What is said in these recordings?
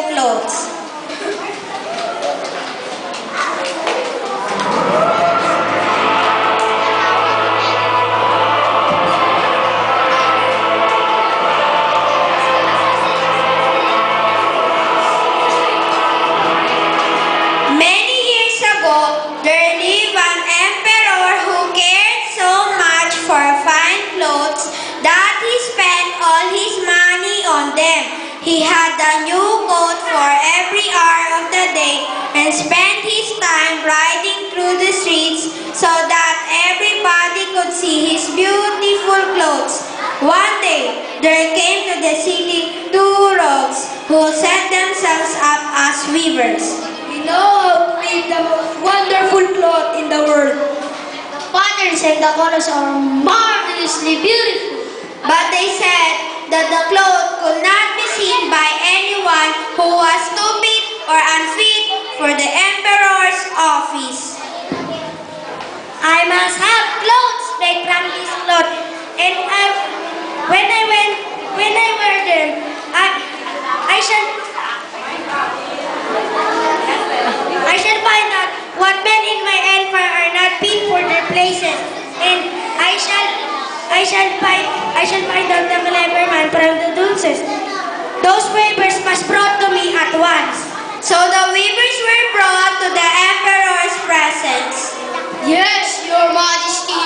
new clothes. Many years ago, there lived an emperor who cared so much for fine clothes that he spent all his money on them. He had a new coat for every hour of the day and spent his time riding through the streets so that everybody could see his beautiful clothes. One day, there came to the city two rogues who set themselves up as weavers. We know how to make the most wonderful cloth in the world. The patterns and the colors are marvelously beautiful. But they said that the cloth could not be seen by anyone who was stupid or unfit for the emperor's office. I must have clothes made from this cloth, and when I wear them, I shall find out what men in my empire are not fit for their places, and I shall find out the clever man from the dunces. Those papers must brought to me at once. So the weavers were brought to the emperor's presence. Yes, your majesty.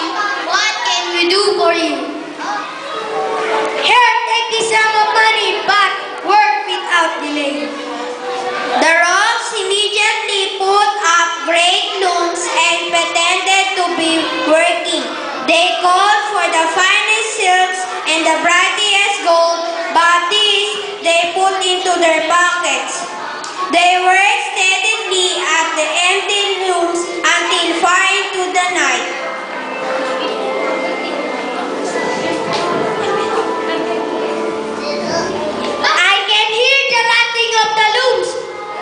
What can we do for you? Here, take this sum of money, but work without delay. The rogues immediately put up great looms and pretended to be working. They called for the finest silks and the brightest gold, but these they put into their pockets. They worked steadily at the empty looms until far into the night. I can hear the rattling of the looms.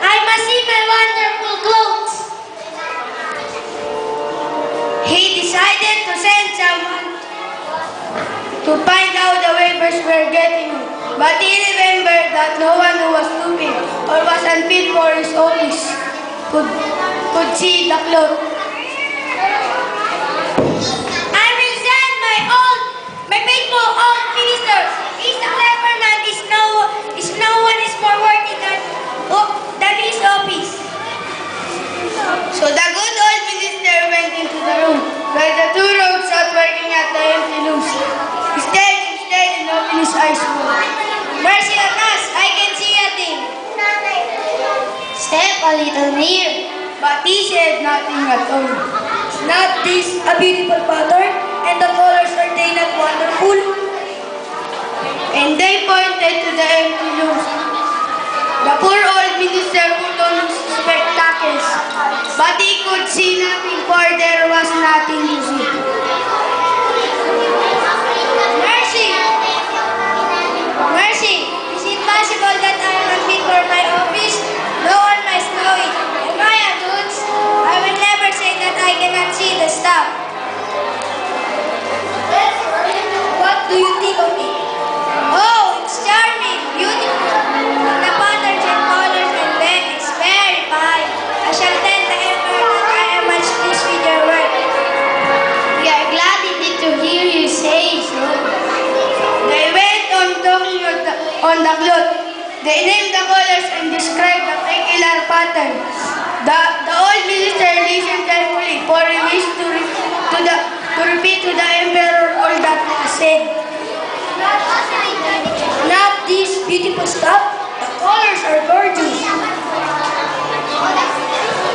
I must see my wonderful clothes. He decided to send someone to find out the weavers were getting on. But he remembered that no one who was stupid or was unfit for his office could see the cloth. I will send my faithful old minister. He's a clever man. No one is more worthy than his office. So the good old minister went into the room where the two rogues sat working at the empty looms. He stayed and opened his eyes wide. Mercy on us, I can see a thing. Step a little near. But he said nothing at all. Is not this a beautiful pattern? And the colors, are they not wonderful? And they pointed to the empty looms. The poor old minister put on his spectacles, but he could see nothing, for there was nothing to see. Mercy! Mercy! Is it possible that I am unfit for my office? No one must know it. Am I a dunce? I will never say that I cannot see the stuff. What do you think of it? Oh, it's charming, beautiful. The patterns and colors and bend is very fine. I shall tell the emperor that I am much pleased with your work. We are glad indeed to hear you say so. They went on talking on the cloth. They named the colors and described the particular pattern. The old minister listened carefully, for he wished to repeat to the emperor all that was said. Not this beautiful stuff. The colors are gorgeous.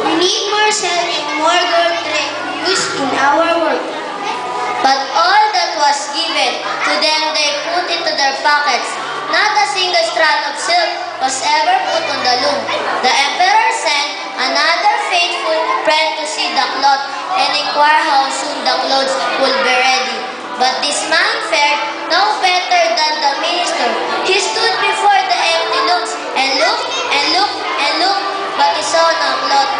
We need more silk and more gold thread used in our work. But all that was given to them they put into their pockets. Not a single strand of silk was ever put on the loom. The emperor sent another faithful friend to see the cloth and inquire how soon the clothes would be ready. But this man fared no better than the minister. He stood before the empty looms and looked and looked and looked, but he saw no cloth.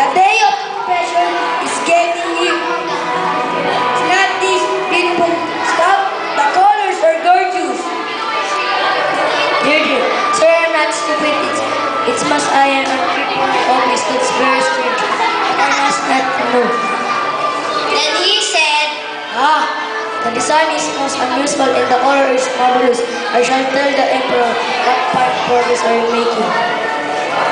The day of pressure is getting near. It's not this beautiful stuff. The colors are gorgeous. Sir, I'm not stupid as I am and keep my office. That's very strange. But I must not know. Then he said, The design is most unusual and the color is marvelous. I shall tell the emperor what fine progress are you making.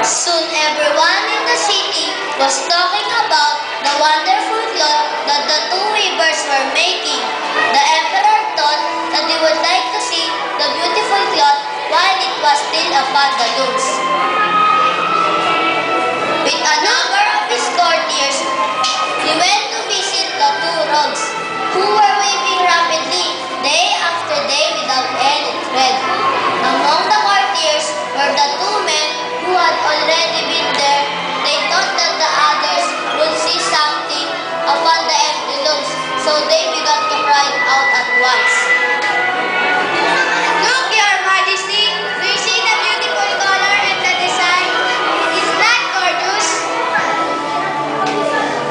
soon everyone in the city was talking about the wonderful cloth that the two weavers were making. The emperor thought that he would like to see the beautiful cloth while it was still upon the looms. With a number of his courtiers, he went to visit the two rogues, who were weaving rapidly day after day without any thread. Among the courtiers were the two men who had already been there. They thought that the others would see something upon the empty looms, so they began to cry out at once. Look, Your Majesty, do you see the beautiful color and the design? Is that gorgeous?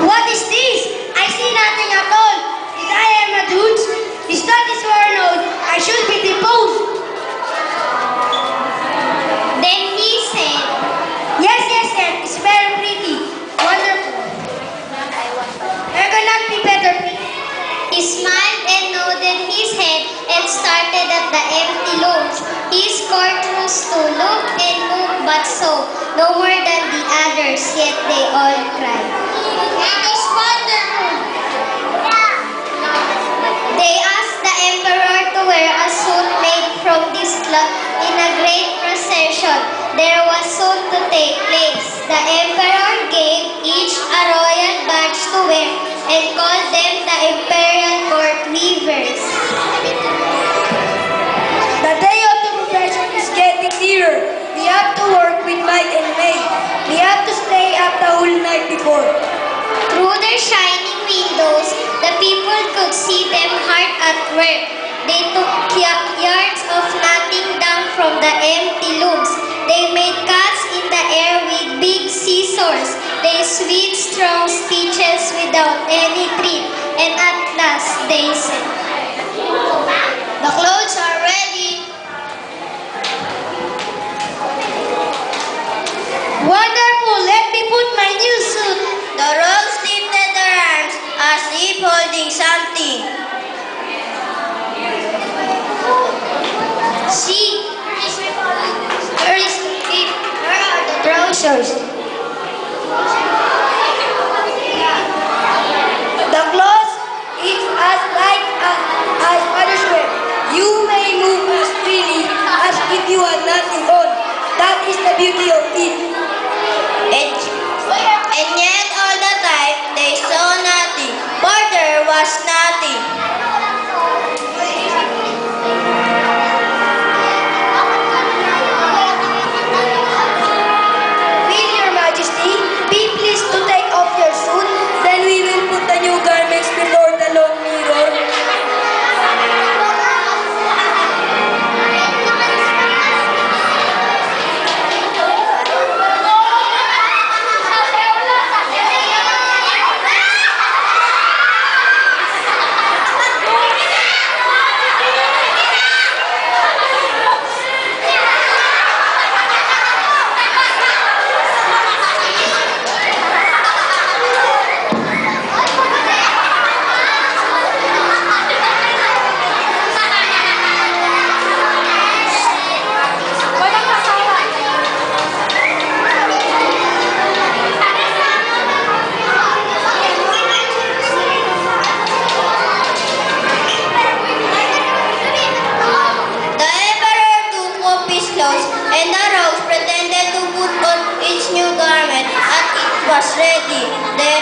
What is this? I see nothing at all. If I am a dude, his studies were known. I should be deposed. Then he said, Yes, it's very pretty. Wonderful. There cannot be better pretty. he smiled and nodded his head and started at the empty looms. His courtiers to look and look but saw no more than the others, yet they all cried. It is wonderful! They asked the emperor to wear a suit made from this cloth in a great procession. There was soon to take place. The emperor gave each a royal badge to wear and called them the imperial court weavers. The day of the procession is getting nearer. We have to work with might and main. We have to stay up the whole night before. Through their shining windows, the people could see them hard at work. They took yards of knotting down from the empty looms. They made cuts in the air with big scissors. They sewed strong stitches without any thread. And at last they said, "The clothes are ready." Wonderful! Let me put my new suit. The rogues lifted their arms as if holding something. See, where is the cape? Where are the trousers? The clothes is as light as others wear. You may move as freely as if you had nothing on. That is the beauty of it. And yet all the time they saw nothing, for there was nothing. Will your majesty be pleased to take off your suit? Then we will put the new garments before the long mirror. The emperor took off his clothes, and the rogues pretended to put on each new garment, and it was ready. They